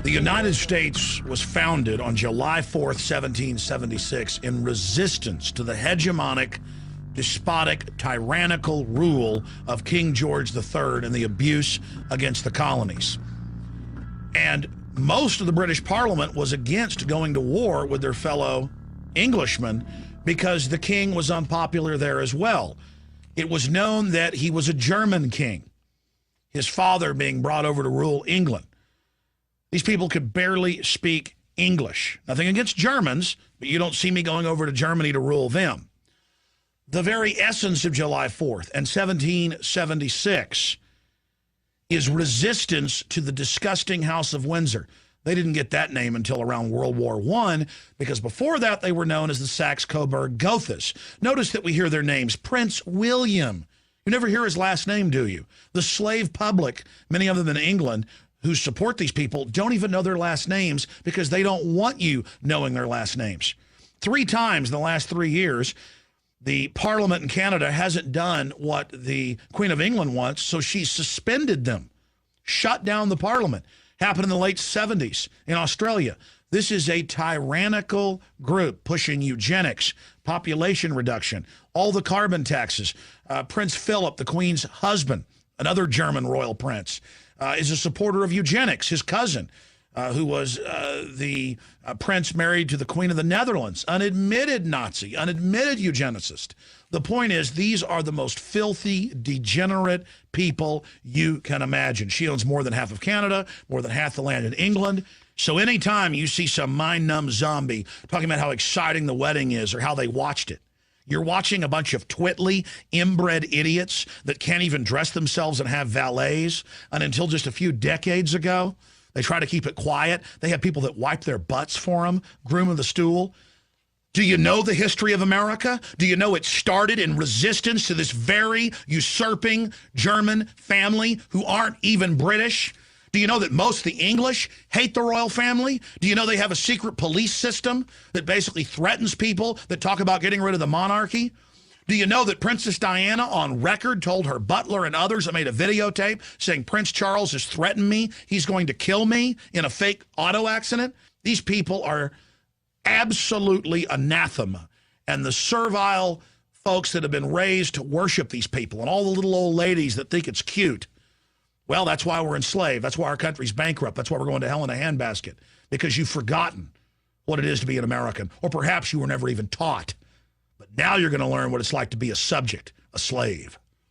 The United States was founded on July 4th, 1776, in resistance to the hegemonic, despotic, tyrannical rule of King George III and the abuse against the colonies. And most of the British Parliament was against going to war with their fellow Englishmen because the king was unpopular there as well. It was known that he was a German king, his father being brought over to rule England. These people could barely speak English. Nothing against Germans, but you don't see me going over to Germany to rule them. The very essence of July 4th and 1776 is resistance to the disgusting House of Windsor. They didn't get that name until around World War I, because before that they were known as the Saxe-Coburg-Gothas. Notice that we hear their names. Prince William. You never hear his last name, do you? The slave public, many of them in England, who support these people, don't even know their last names because they don't want you knowing their last names. 3 times in the last 3 years, the Parliament in Canada hasn't done what the Queen of England wants, so she suspended them, shut down the Parliament. Happened in the late 70s in Australia. This is a tyrannical group pushing eugenics, population reduction, all the carbon taxes. Prince Philip, the Queen's husband, another German royal prince, is a supporter of eugenics. His cousin, who was the prince married to the Queen of the Netherlands, unadmitted Nazi, unadmitted eugenicist. The point is, these are the most filthy, degenerate people you can imagine. She owns more than half of Canada, more than half the land in England. So anytime you see some mind-numb zombie talking about how exciting the wedding is or how they watched it, you're watching a bunch of twitly, inbred idiots that can't even dress themselves and have valets. And until just a few decades ago, they try to keep it quiet. They have people that wipe their butts for them, groom the stool. Do you know the history of America? Do you know it started in resistance to this very usurping German family who aren't even British? Do you know that most of the English hate the royal family? Do you know they have a secret police system that basically threatens people that talk about getting rid of the monarchy? Do you know that Princess Diana on record told her butler and others that made a videotape saying Prince Charles has threatened me, he's going to kill me in a fake auto accident? These people are absolutely anathema. And the servile folks that have been raised to worship these people and all the little old ladies that think it's cute, well, that's why we're enslaved. That's why our country's bankrupt. That's why we're going to hell in a handbasket, because you've forgotten what it is to be an American, or perhaps you were never even taught. But now you're going to learn what it's like to be a subject, a slave.